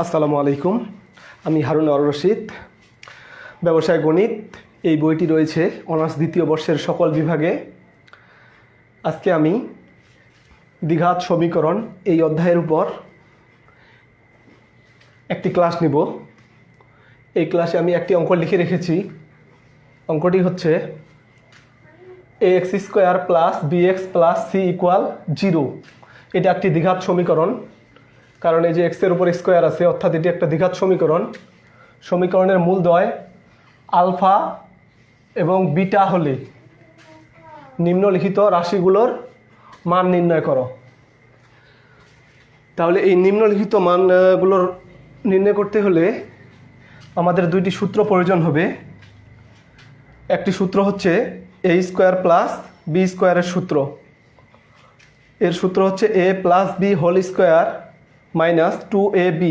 আসসালামু আলাইকুম। আমি হারুন আর রশিদ। ব্যবসায় গণিত এই বইটি রয়েছে অনার্স দ্বিতীয় বর্ষের সকল বিভাগে। আজকে আমি দ্বিঘাত সমীকরণ এই অধ্যায়ের উপর একটি ক্লাস নিব। এই ক্লাসে আমি একটি অঙ্ক লিখে রেখেছি। অঙ্কটি হচ্ছে ax² + bx + c = 0। এটা একটি দ্বিঘাত সমীকরণ, কারণ এই যে এক্সের উপর স্কোয়ার আছে, অর্থাৎ এটি একটা দ্বিঘাত সমীকরণ। সমীকরণের মূলদ্বয় আলফা এবং বিটা হলে নিম্নলিখিত রাশিগুলোর মান নির্ণয় করো। তাহলে এই নিম্নলিখিত মানগুলোর নির্ণয় করতে হলে আমাদের দুইটি সূত্র প্রয়োজন হবে। একটি সূত্র হচ্ছে a² + b² এর সূত্র। এর সূত্র হচ্ছে a + b² - 2ab।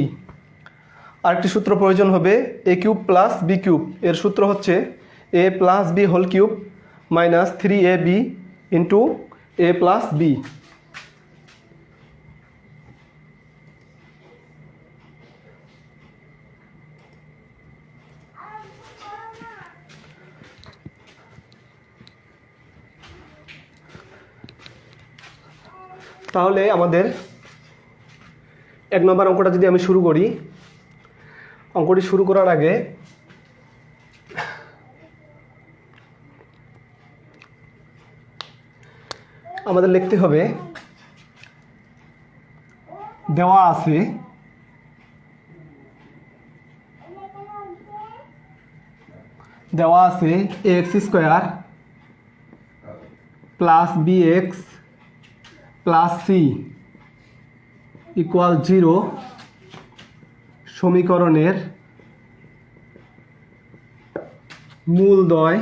আরেকটি সূত্র প্রয়োজন হবে a³ + b³ এর সূত্র হচ্ছে a + b³ - 3ab * a + b। তাহলে আমাদের 1 নম্বর অঙ্কটা যদি আমি শুরু করি, অঙ্কটি শুরু করার আগে আমাদের লিখতে হবে দেওয়া আছে ax² + bx + c = 0 সমীকরণের মূলদ্বয়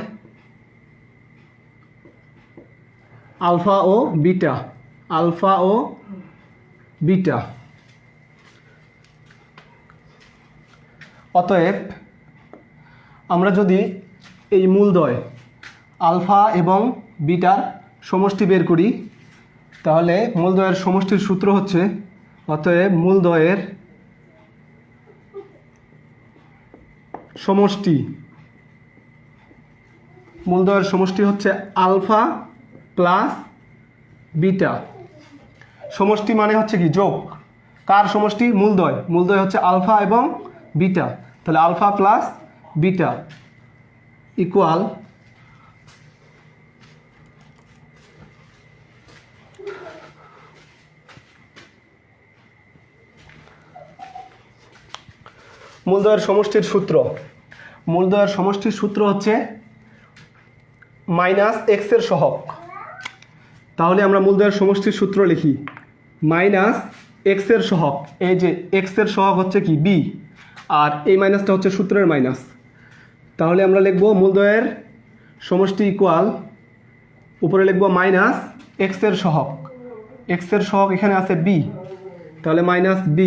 আলফা ও বিটা। অতএব আমরা যদি এই মূলদ্বয় আলফা এবং বিটার সমষ্টি বের করি, তাহলে মূলদ্বয়ের সমষ্টির সূত্র হচ্ছে, অতএব মূলদ্বয়ের সমষ্টি হচ্ছে আলফা প্লাস বিটা। সমষ্টি মানে হচ্ছে কি যোগ। কার সমষ্টি? মূলদ্বয় হচ্ছে আলফা এবং বিটা। তাহলে আলফা প্লাস বিটা ইকুয়াল মূলদ্বয়ের সমষ্টির সূত্র হচ্ছে -x এর সহগ। তাহলে আমরা মূলদ্বয়ের সমষ্টির সূত্র লিখি -x এর সহগ। এই যে x এর সহগ হচ্ছে কি b, আর এই মাইনাসটা হচ্ছে সূত্রের মাইনাস। তাহলে আমরা লিখব মূলদ্বয়ের সমষ্টি ইকুয়াল, উপরে লিখব -x এর সহগ। x এর সহগ এখানে আছে b, তাহলে -b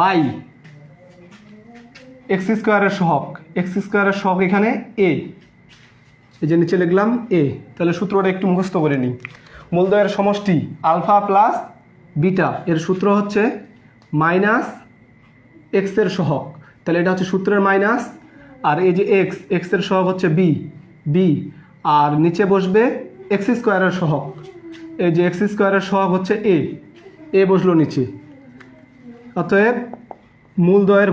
বাই x² এর সহগ। x² এর সহগ এখানে a, এই যে নিচে লিখলাম a। তাহলে সূত্রটা একটু মুখস্থ করে নিই। মূলদ্বয়ের সমষ্টি আলফা প্লাস বিটা এর সূত্র হচ্ছে -x এর সহগ। তাহলে এটা হচ্ছে সূত্রের মাইনাস, আর এই যে x এর সহগ হচ্ছে b, আর নিচে বসবে x² এর সহগ। এই যে x² এর সহগ হচ্ছে a বসলো নিচে। অতএব মূলদ্বয়ের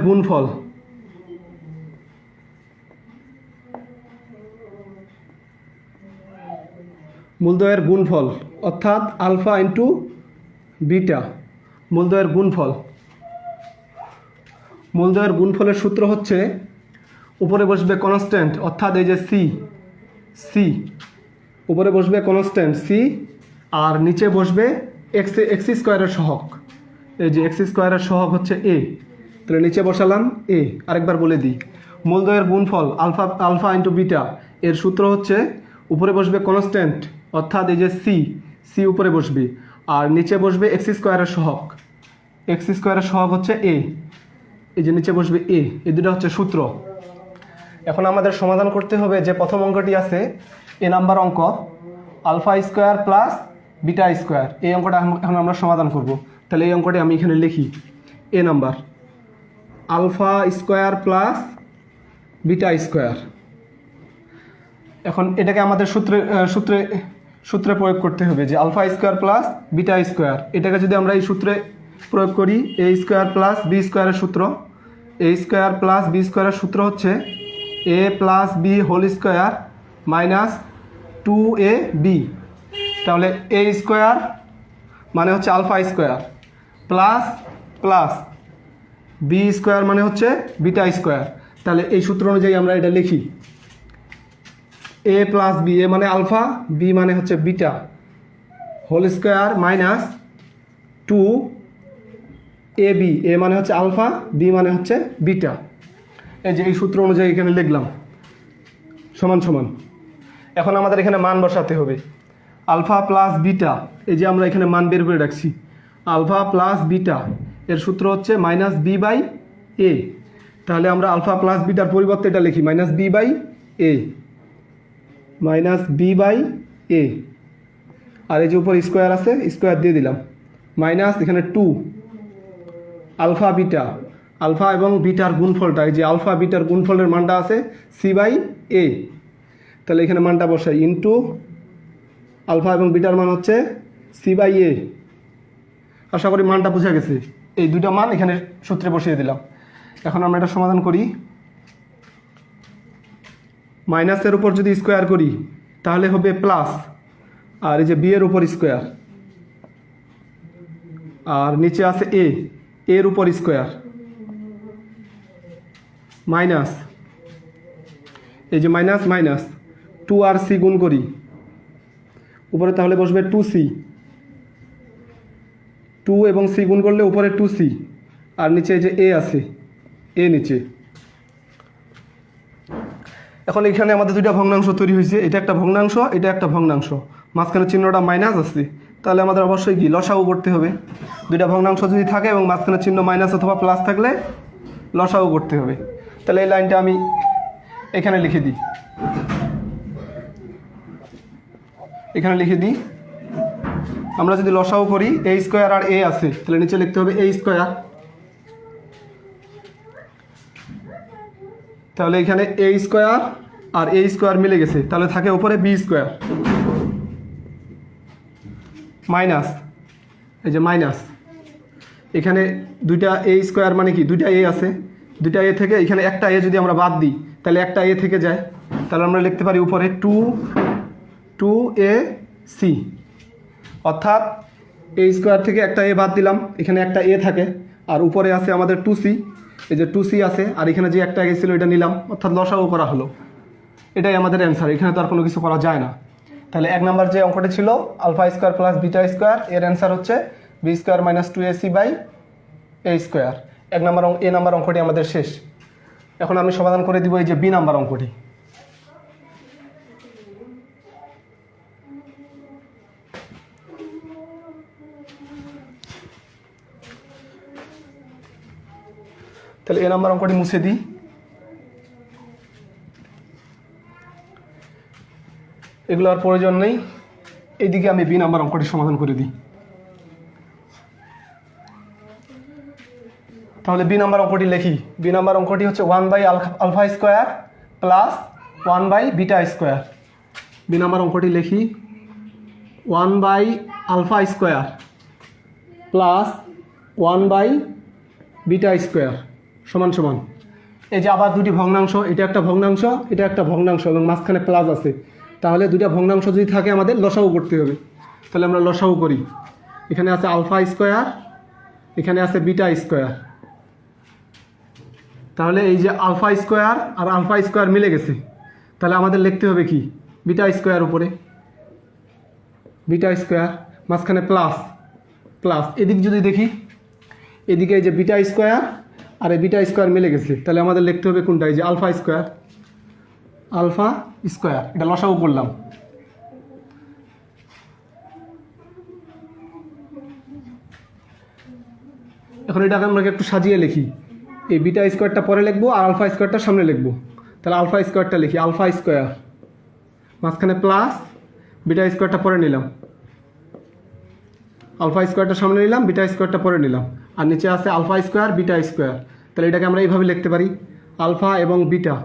গুণফল অর্থাৎ আলফা ইন্টু বিটা, মূলদ্বয়ের গুণফলের সূত্র হচ্ছে উপরে বসবে কনস্ট্যান্ট, অর্থাৎ এই যে সি উপরে বসবে কনস্ট্যান্ট সি, আর নিচে বসবে x² এর সহগ। এই যে x² এর সহগ হচ্ছে a, তাহলে নিচে বসালাম a। আরেকবার বলে দিই, মূলদ্বয়ের গুণফল আলফা ইন্টু বিটা এর সূত্র হচ্ছে উপরে বসবে কনস্ট্যান্ট, অর্থাৎ এই যে সি উপরে বসবে, আর নিচে বসবে x² এর সহগ। x² এর সহগ হচ্ছে a, এই যে নিচে বসবে a। এই দুটো হচ্ছে সূত্র। এখন আমাদের সমাধান করতে হবে যে প্রথম অঙ্কটি আছে a নাম্বার অঙ্ক, α² প্লাস β²। এই অঙ্কটা এখন আমরা সমাধান করব। তাহলে এই অঙ্কটি আমি এখানে লিখি a number. Alpha square plus beta square. এখন এটাকে আমাদের সূত্রে প্রয়োগ করতে হবে যে alpha square plus beta square. এটাকে যদি আমরা এই সূত্রে প্রয়োগ করি, এ স্কোয়ার প্লাস বি স্কোয়ারের সূত্র, এ স্কোয়ার প্লাস বি স্কোয়ারের সূত্র হচ্ছে A plus B whole square minus 2ab। তাহলে এ স্কোয়ার মানে হচ্ছে alpha square plus plus B square মানে হচ্ছে বিটা স্কোয়ার। তাহলে এই সূত্র অনুযায়ী আমরা এটা লিখি, এ প্লাস বি, এ মানে আলফা, বি মানে হচ্ছে beta, whole square minus 2ab, A মানে হচ্ছে আলফা, বি মানে হচ্ছে বিটা। এই যে এই সূত্র অনুযায়ী এখানে লিখলাম সমান সমান। এখন আমাদের এখানে মান বসাতে হবে, আলফা প্লাস বিটা, এই যে আমরা এখানে মান বের করে রাখছি, আলফা প্লাস বিটা এর সূত্র হচ্ছে মাইনাস বি বাই এ। তাহলে আমরা আলফা প্লাস বিটার পরিবর্তে এটা লিখি minus B by A, minus B by A. আর এই যে উপর স্কোয়ার আছে, স্কোয়ার দিয়ে দিলাম, মাইনাস এখানে 2 আলফা বিটা, আলফা এবং বিটার গুণফলটা, এই যে আলফা বিটার গুণফলের মানটা আছে সি বাই এ। তাহলে এখানে মানটা বসাই, ইন্টু আলফা এবং বিটার মান হচ্ছে সি বাই এ। আশা করি মানটা বোঝা গেছে। এই দুটো মান এখানে সূত্রে বসিয়ে দিলাম। এখন আমরা এটা সমাধান করি, মাইনাসের উপর যদি স্কোয়ার করি তাহলে হবে প্লাস, আর এই যে বি এর উপর স্কোয়ার, আর নিচে আছে এ, এর উপর স্কোয়ার মাইনাস, এই যে মাইনাস মাইনাস 2 আর সি গুণ করি উপরে, তাহলে বসবে 2c, 2 এবং সি গুণ করলে উপরে 2c, আর নিচে এই যে এ আছে, এ নিচে। এখন এখানে আমাদের দুইটা ভগ্নাংশ তৈরি হয়েছে, এটা একটা ভগ্নাংশ, এটা একটা ভগ্নাংশ, মাঝখানে চিহ্নটা মাইনাস আছে, তাহলে আমাদের অবশ্যই কি লসাগু করতে হবে। দুইটা ভগ্নাংশ যদি থাকে এবং মাঝখানে চিহ্ন মাইনাস অথবা প্লাস থাকলে লসাগু করতে হবে। তাহলে এই লাইনটা আমি এখানে লিখে দিই, এখানে লিখে দিই। আমরা যদি লসাগু করি, এ স্কোয়ার আর এ আছে, তাহলে নিচে লিখতে হবে এ স্কোয়ার। তাহলে এখানে এ স্কোয়ার আর এ স্কোয়ার মিলে গেছে, তাহলে থাকে উপরে বি স্কোয়ার মাইনাস, এই যে মাইনাস, এখানে দুইটা এ স্কোয়ার মানে কি দুইটা এ আছে, দুইটা এ থেকে এখানে একটা এ যদি আমরা বাদ দিই তাহলে একটা এ থেকে যায়, তাহলে আমরা লিখতে পারি উপরে 2ac, অর্থাৎ এ স্কোয়ার থেকে একটা এ বাদ দিলাম, এখানে একটা এ থাকে, আর উপরে আছে আমাদের 2c, এই যে 2c আছে, আর এখানে যে একটা গেছিলো এটা নিলাম, অর্থাৎ লসাগু করা হলো। এটাই আমাদের অ্যান্সার, এখানে তো আর কোনো কিছু করা যায় না। তাহলে 1 নম্বর যে অঙ্কটি ছিল alpha square plus beta square, এর অ্যান্সার হচ্ছে B square minus 2ac by A square. 1 number A number অঙ্কটি আমাদের শেষ। এখন আমি সমাধান করে দিব এই যে বি নাম্বার অঙ্কটি। তাহলে এ নাম্বার অঙ্কটি মুছে দিই, এগুলো আর প্রয়োজন নেই। এইদিকে আমি বি নাম্বার অঙ্কটি সমাধান করে দিই। তাহলে বি নাম্বার অঙ্কটি লিখি, বি নাম্বার অঙ্কটি হচ্ছে 1 by alpha square plus 1 by beta square. B number অঙ্কটি লিখি 1 by alpha square plus 1 by beta square সমান সমান, এই যে আবার দুটি ভগ্নাংশ, এটা একটা ভগ্নাংশ, এটা একটা ভগ্নাংশ এবং মাঝখানে প্লাস আছে, তাহলে দুইটা ভগ্নাংশ যদি থাকে আমাদের লসাগু করতে হবে। তাহলে আমরা লসাগু করি, এখানে আছে আলফা স্কোয়ার, এখানে আছে বিটা স্কোয়ার, তাহলে এই যে আলফা স্কোয়ার আর আলফা স্কোয়ার মিলে গেছে, তাহলে আমাদের লিখতে হবে কি বিটা স্কোয়ার উপরে, বিটা স্কোয়ার মাঝখানে প্লাস প্লাস, এদিক যদি দেখি এদিকে এই যে বিটা স্কোয়ার আর এই বিটা স্কোয়ার মিলে গেছে, তাহলে আমাদের লিখতে হবে কোনটা, এই যে আলফা স্কোয়ার, আলফা স্কোয়ার, এটা লসাগু করলাম। এখন এটাকে আমরা একটু সাজিয়ে লিখি, এই বিটা স্কোয়ারটা পরে লিখবো আর আলফা স্কোয়ারটা সামনে লিখবো। তাহলে আলফা স্কোয়ারটা লিখি, আলফা স্কোয়ার মাঝখানে প্লাস, বিটা স্কোয়ারটা পরে নিলাম, আলফা স্কোয়ারটা সামনে নিলাম, বিটা স্কোয়ারটা পরে নিলাম, আর নিচে আছে আলফা স্কোয়ার বিটা স্কোয়ার, তাহলে এটাকে আমরা এইভাবে লিখতে পারি, আলফা এবং বিটা,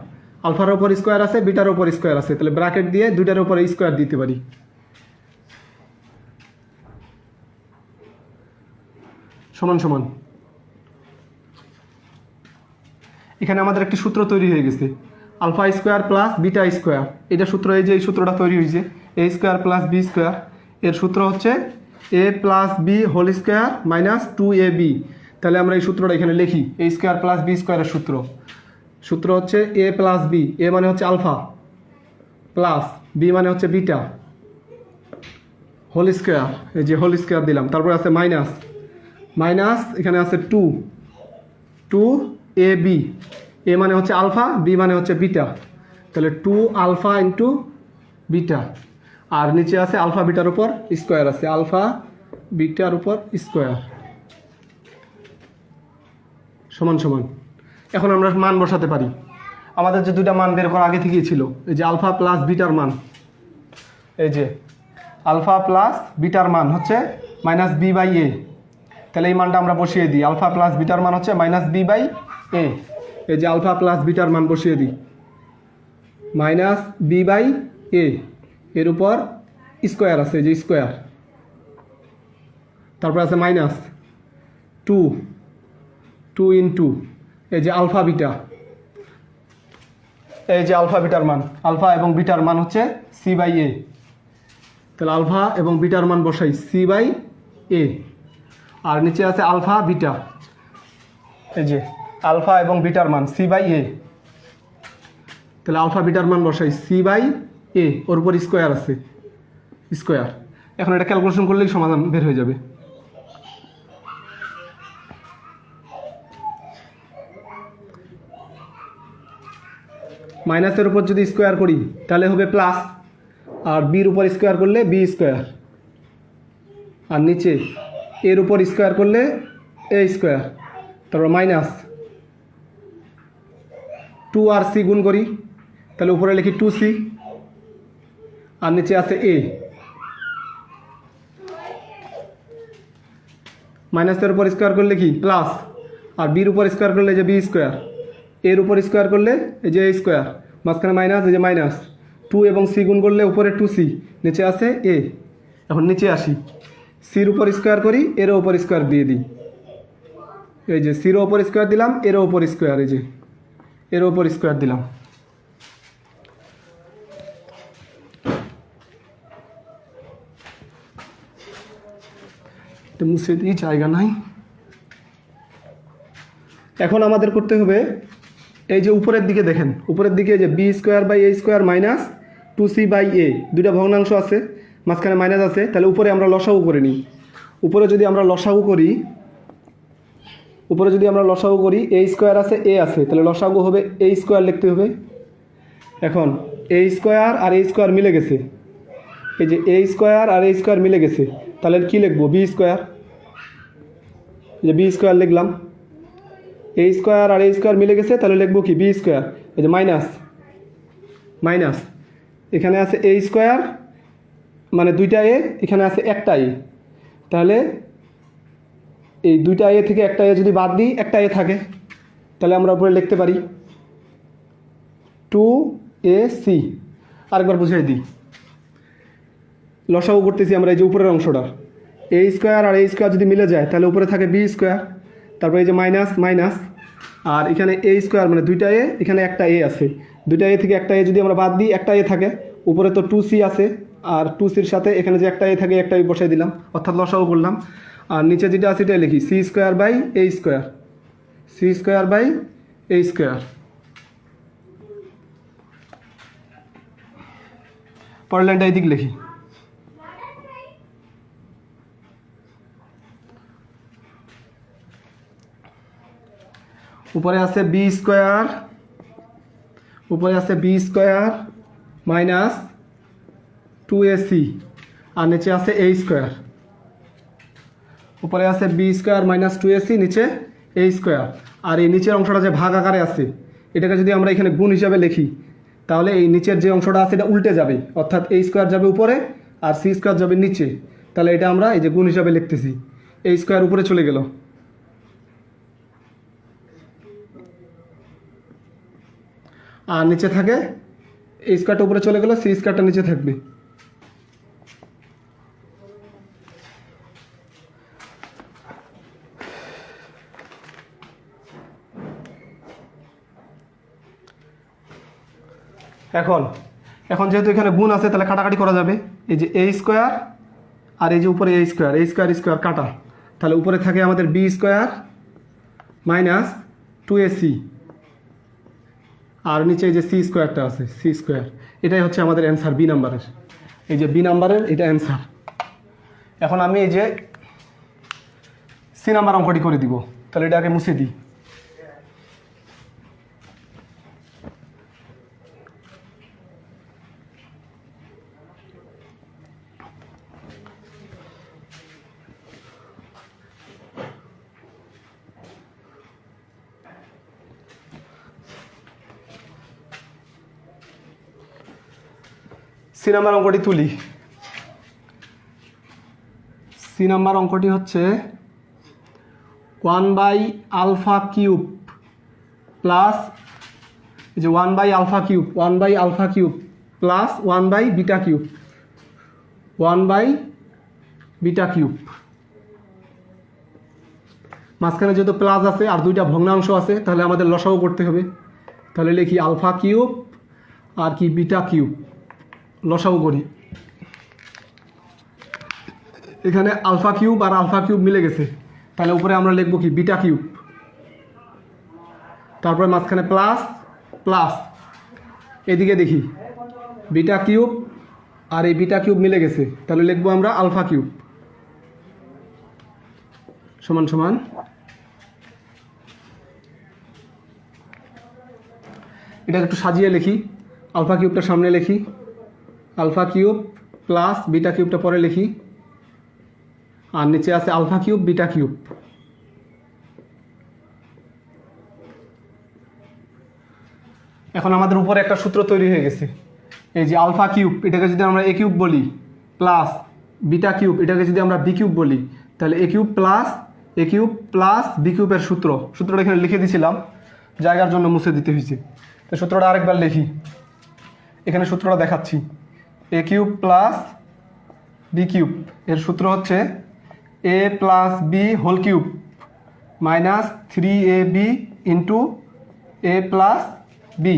আলফার ওপর স্কোয়ার আছে, বিটার ওপর স্কোয়ার আছে, তাহলে ব্র্যাকেট দিয়ে দুইটার উপরে স্কোয়ার দিতে পারি। সমান সমান, এখানে আমাদের একটি সূত্র তৈরি হয়ে গেছে, alpha square plus beta square. এটা সূত্র, এই যে এই সূত্রটা তৈরি হয়েছে, A square plus B square. এর সূত্র হচ্ছে A plus B whole square minus 2ab। তাহলে আমরা এই সূত্রটা এখানে লিখি, এ স্কোয়ার প্লাস বি স্কোয়ারের সূত্র। সূত্র হচ্ছে এ প্লাস বি, এ মানে হচ্ছে আলফা, প্লাস বি মানে হচ্ছে বিটা, হোল স্কোয়ার, এই যে হোল স্কোয়ার দিলাম, তারপরে আছে মাইনাস, মাইনাস এখানে আছে 2ab, এ মানে হচ্ছে আলফা, বি মানে হচ্ছে বিটা, তাহলে 2 আলফা ইন্টু বিটা, আর নিচে আছে আলফা বিটার উপর স্কোয়ার আছে, আলফা বিটার উপর স্কোয়ার সমান সমান। এখন আমরা মান বসাতে পারি, আমাদের যে দুইটা মান বের করা আগে থেকেই ছিল, এই যে আলফা প্লাস বিটার মান, এই যে আলফা প্লাস বিটার মান হচ্ছে মাইনাস বি বাই এ, তাহলে এই মানটা আমরা বসিয়ে দিই, আলফা প্লাস বিটার মান হচ্ছে মাইনাস বি বাই এ। এই যে আলফা প্লাস বিটার মান বসিয়ে দিই, মাইনাস বি বাই এ, এর উপর স্কোয়ার আছে, এই যে স্কোয়ার, তারপর আছে মাইনাস 2 ইন্টু এই যে আলফা বিটা, এই যে আলফা বিটার মান, আলফা এবং বিটার মান হচ্ছে সি বাই এ, তাহলে আলফা এবং বিটার মান বসাই সি বাই এ, আর নিচে আছে আলফা বিটা, এই যে আলফা এবং বিটার মান সি বাই এ, তাহলে আলফা বিটার মান বসাই সি বাই এ, ওর উপর স্কোয়ার আছে স্কোয়ার। এখন এটা ক্যালকুলেশন করলেই সমাধান বের হয়ে যাবে। মাইনাসের উপর যদি স্কোয়ার করি তাহলে হবে প্লাস, আর বির উপর স্কোয়ার করলে বি স্কোয়ার, আর নিচে এর উপর স্কোয়ার করলে এ স্কোয়ার, তারপর মাইনাস 2 আর সি গুণ করি, তাহলে উপরে লিখি 2c, আর নিচে আছে এ, মাইনাসের উপর স্কোয়ার করলে কি প্লাস, আর বির উপর স্কোয়ার করলে যে বি স্কোয়ার, এর উপর স্কোয়ার করলে এই যে এ স্কোয়ার, মাঝখানে মাইনাস, এই যে মাইনাস 2 এবং সি গুণ করলে উপরে 2c, নিচে আছে এ। এখন নিচে আসি, সির উপর স্কোয়ার করি, এরও উপর স্কোয়ার দিয়ে দিই, এই যে সিরও উপর স্কোয়ার দিলাম, এরও উপর স্কোয়ার, এই যে এরও উপর স্কোয়ার দিলাম। তো মুছে দিই, জায়গা নাই। এখন আমাদের করতে হবে, এই যে উপরের দিকে দেখেন, উপরের দিকে যে B square by A square minus 2c by A, দুইটা ভগ্নাংশ আছে, মাঝখানে মাইনাস আছে, তাহলে উপরে আমরা লসাগু করে নিই। উপরে যদি আমরা লসাগু করি, এ স্কোয়ার আছে, এ আছে, তাহলে লসাগু হবে এ স্কোয়ার লিখতে হবে। এখন এ স্কোয়ার আর এ স্কোয়ার মিলে গেছে, এই যে এ স্কোয়ার আর এ স্কোয়ার মিলে গেছে, তাহলে কি লিখবো বি স্কোয়ার, যে বি স্কোয়ার লিখলাম, এ স্কোয়ার আর এ স্কোয়ার মিলে গেছে, তাহলে লিখবো কি বি স্কোয়ার, এই যে মাইনাস এখানে আছে এ স্কোয়ার মানে দুইটা এ, এখানে আছে একটা এ, তাহলে এই দুইটা এ থেকে একটা এ যদি বাদ দিই একটা এ থাকে, তাহলে আমরা উপরে লিখতে পারি 2ac। আরেকবার বুঝিয়ে দিই, লসাগু করতেছি আমরা, এই যে উপরের অংশটা, এ স্কোয়ার আর এ স্কোয়ার যদি মিলে যায় তাহলে উপরে থাকে বি স্কোয়ার, তারপরে এই যে মাইনাস, আর এখানে এ স্কোয়ার মানে দুইটা এ, এখানে একটা এ আছে, দুইটা এ থেকে একটা এ যদি আমরা বাদ দিই একটা এ থাকে, উপরে তো 2c আছে, আর 2cর সাথে এখানে যে একটা এ থাকে একটা এ বসাই দিলাম, অর্থাৎ লসাগু করলাম। আর নিচে যেটা আছে এটাই লিখি C square by A square. পরের লাইনটা এই দিক লিখি, উপরে আছে বি স্কোয়ার মাইনাস 2ac, আর নিচে আছে এ স্কোয়ার, উপরে আছে বি স্কোয়ার মাইনাস 2ac, নিচে এ স্কোয়ার, আর এই নিচের অংশটা যে ভাগ আকারে আছে, এটাকে যদি আমরা এখানে গুণ হিসাবে লিখি তাহলে এই নিচের যে অংশটা আছে এটা উল্টে যাবে, অর্থাৎ এ স্কোয়ার যাবে উপরে আর সি স্কোয়ার যাবে নিচে, তাহলে এটা আমরা এই যে গুণ হিসাবে লিখতেছি, এ স্কোয়ার উপরে চলে গেল, আর নিচে থাকে এই স্কোয়ারটা উপরে চলে গেলে সি স্কোয়ারটা নিচে থাকবে। এখন এখন যেহেতু এখানে গুণ আছে তাহলে কাটাকাটি করা যাবে। এই যে এ স্কোয়ার আর এই যে উপরে এ স্কোয়ার স্কোয়ার কাটা, তাহলে উপরে থাকে আমাদের বি স্কোয়ার মাইনাস 2ac আর নিচে এই যে সি স্কোয়ারটা আছে সি স্কোয়ার। এটাই হচ্ছে আমাদের অ্যান্সার বি নাম্বারের। এই যে বি নাম্বারের এটা অ্যান্সার। এখন আমি এই যে সি নাম্বার অঙ্কটি করে দিব, তাহলে এটাকে মুছে দিই। সি নাম্বার অঙ্কটি তুলি। সি নাম্বার অঙ্কটি হচ্ছে 1/α³ প্লাস এই যে 1/α³ 1/α³ প্লাস 1/β³ 1/β³ মাঝখানে যেহেতু প্লাস আছে আর দুইটা ভগ্নাংশ আছে তাহলে আমাদের লসাগু করতে হবে। তাহলে লিখি α³ আর কি β³ লসাগু করি। এখানে α³ আর α³ মিলে গেছে, তাহলে উপরে আমরা লিখব কি β³, তারপরে মাঝখানে প্লাস প্লাস, এদিকে দেখি β³ আর এই β³ মিলে গেছে, তাহলে লিখব আমরা α³ সমান সমান এটা একটু সাজিয়ে লিখি। α³ সামনে লিখি, α³ প্লাস β³ পরে লিখি, আর নিচে আছে α³ β³। এখন আমাদের উপরে একটা সূত্র তৈরি হয়ে গেছে। এই যে α³ এটাকে যদি আমরা a³ বলি প্লাস β³ এটাকে যদি আমরা b³ বলি, তাহলে a³ প্লাস b³ এর সূত্রটা এখানে লিখে দিয়েছিলাম, জায়গার জন্য মুছে দিতে হয়েছে। তো সূত্রটা আরেকবার লিখি, এখানে সূত্রটা দেখাচ্ছি। a³ প্লাস b³ এর সূত্র হচ্ছে a plus B whole cube minus 3ab into a plus B.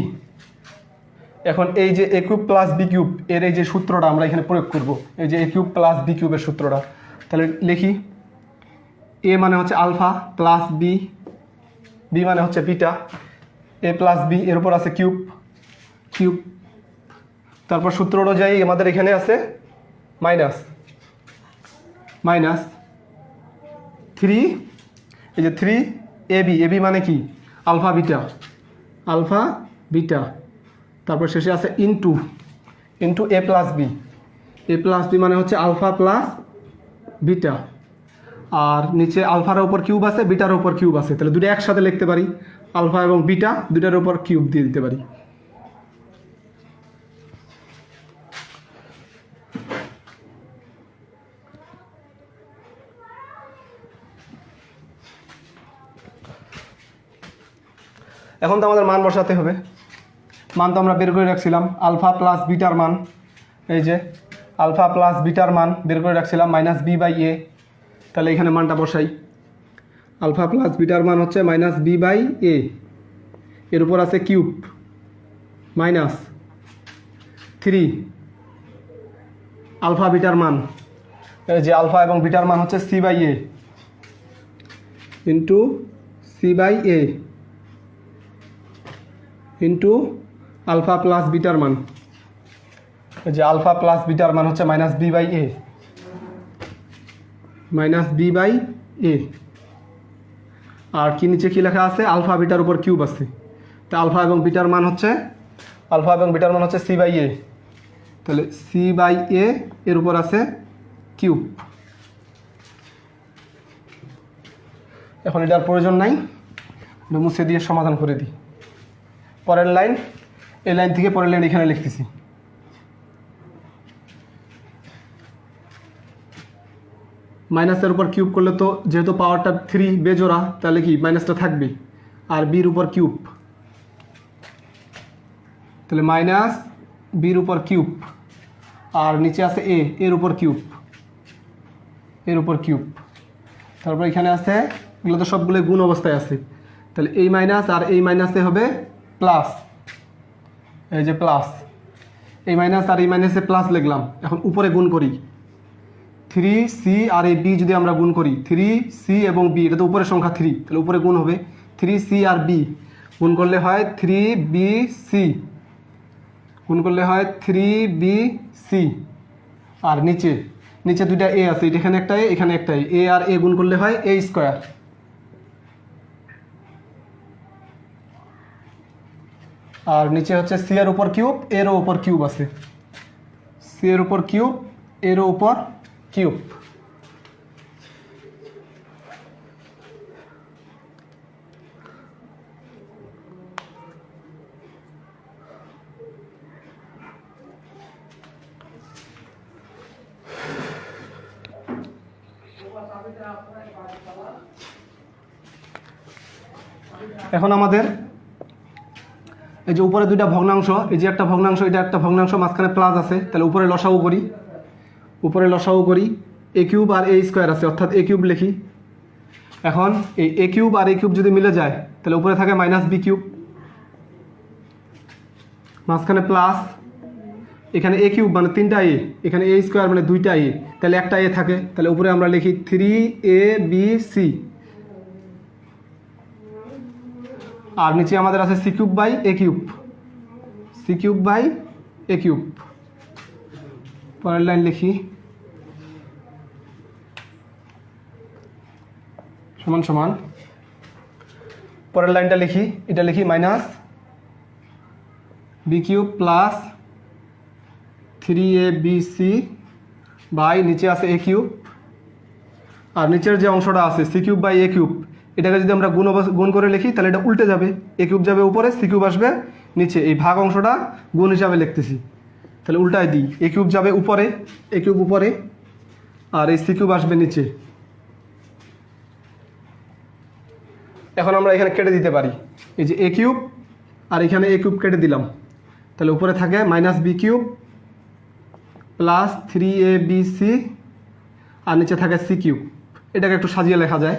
এখন এই যে a³ প্লাস b³ এর এই যে সূত্রটা আমরা এখানে প্রয়োগ করব, এই যে a³ প্লাস b³ এর সূত্রটা, তাহলে লিখি a মানে হচ্ছে আলফা প্লাস বি, বি মানে হচ্ছে বিটা, a প্লাস বি এর উপর আছে কিউব, তারপর সূত্র অনুযায়ী আমাদের এখানে আছে মাইনাস 3, এই যে 3ab, ab মানে কি আলফা বিটা, তারপর শেষে আছে ইন্টু a প্লাস বি মানে হচ্ছে আলফা প্লাস বিটা, আর নিচে আলফার উপর কিউব আছে বিটার উপর কিউব আছে, তাহলে দুটো একসাথে লিখতে পারি, আলফা এবং বিটা দুটার উপর কিউব দিয়ে দিতে পারি। এখন তো আমাদের মান বসাতে হবে। মান তো আমরা বের করে রাখছিলাম, আলফা প্লাস বিটার মান, এই যে আলফা প্লাস বিটার মান বের করে রাখছিলাম -b/a। তাহলে এখানে মানটা বসাই, আলফা প্লাস বিটার মান হচ্ছে -b/a, এর উপর আছে কিউব মাইনাস 3 আলফা বিটার মান, এই যে আলফা এবং বিটার মান হচ্ছে c/a into c/a into alpha plus বিটার মান, এই যে আলফা প্লাস বিটার মান হচ্ছে -b/a, আর কি নিচে কি লেখা আছে আলফা বিটার উপর কিউব আছে, তা আলফা এবং বিটার মান হচ্ছে c/a, তাহলে c/a এর উপর আছে কিউব। এখন এটার প্রয়োজন নাই, মুছে দিয়ে সমাধান করে দিই। পরের লাইন, এই লাইন থেকে পরের লাইন এখানে লিখতেছি। মাইনাসের উপর কিউব করলে তো যেহেতু পাওয়ারটা 3 বেজোড়া, তাহলে কি মাইনাসটা থাকবে, আর বির উপর কিউব তাহলে মাইনাস বির উপর কিউব, আর নিচে আছে এর উপর কিউব, এর উপর কিউব। তারপর এখানে আছে, এগুলো তো সবগুলো গুণ অবস্থায় আছে, তাহলে এই মাইনাস আর এই মাইনাসে হবে প্লাস, এই যে প্লাস, এই মাইনাস আর এই মাইনাসে প্লাস লিখলাম। এখন উপরে গুণ করি, 3c আর এই বি যদি আমরা গুণ করি, 3c এবং বি, এটা তো উপরের সংখ্যা 3, তাহলে উপরে গুণ হবে 3c আর বি, গুণ করলে হয় 3bc, গুণ করলে হয় 3bc। আর নিচে নিচে দুইটা এ আছে, এখানে একটা এখানে একটা এ আর এ গুণ করলে হয় a স্কোয়ার। আর নিচে হচ্ছে সি এর উপর কিউব, এরও উপর কিউব আছে, সি এর উপর কিউব, এরও উপর কিউব। এখন আমাদের এই যে উপরে দুইটা ভগ্নাংশ, এই যে একটা ভগ্নাংশ, এটা একটা ভগ্নাংশ, মাঝখানে প্লাস আছে, তাহলে উপরে লসাগু করি, উপরে লসাগু করি, এ কিউব আর এ স্কোয়ার আছে, অর্থাৎ এ কিউব লিখি। এখন এই এ কিউব আর এ কিউব যদি মিলে যায় তাহলে উপরে থাকে মাইনাস বি কিউব, মাঝখানে প্লাস, এখানে এ কিউব মানে 3টা এ, এখানে এ স্কোয়ার মানে 2টা এ, তাহলে একটা এ থাকে, তাহলে উপরে আমরা লিখি 3abc। আর নিচে আমাদের আছে C cube by A cube, C cube by A cube. পরের লাইন লিখি, সমান সমান, পরের লাইনটা লিখি, এটা লিখি minus B cube plus 3abc by নিচে আছে এ কিউব। আর নিচের যে অংশটা আছে C cube by A cube, এটাকে যদি আমরা গুণ করে লিখি তাহলে এটা উল্টে যাবে, এ কিউব যাবে উপরে, সি কিউব আসবে নিচে, এই ভাগ অংশটা গুণ হিসাবে লিখতেছি, তাহলে উল্টায় দিই, এ কিউব যাবে উপরে, এ কিউব উপরে, আর এই সি কিউব আসবে নিচে। এখন আমরা এখানে কেটে দিতে পারি, এই যে এ কিউব আর এখানে এ কিউব কেটে দিলাম, তাহলে উপরে থাকে minus B cube plus 3abc, আর নিচে থাকে সি কিউব। এটাকে একটু সাজিয়ে লেখা যায়,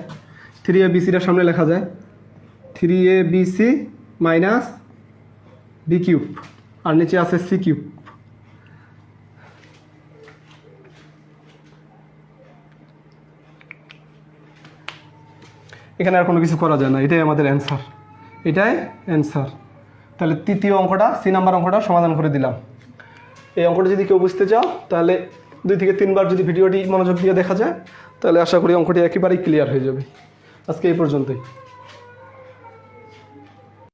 3abcটার সামনে লেখা যায় 3abc মাইনাস বি কিউব, আর নিচে আছে সি কিউব। এখানে আর কোনো কিছু করা যায় না, এটাই আমাদের অ্যান্সার, এটাই অ্যান্সার। তাহলে তৃতীয় অঙ্কটা, সি নাম্বার অঙ্কটা সমাধান করে দিলাম। এই অঙ্কটা যদি কেউ বুঝতে চাও তাহলে 2 থেকে 3 বার যদি ভিডিওটি মনোযোগ দিয়ে দেখা যায় তাহলে আশা করি অঙ্কটি একেবারেই ক্লিয়ার হয়ে যাবে। আজকে এই পর্যন্তই।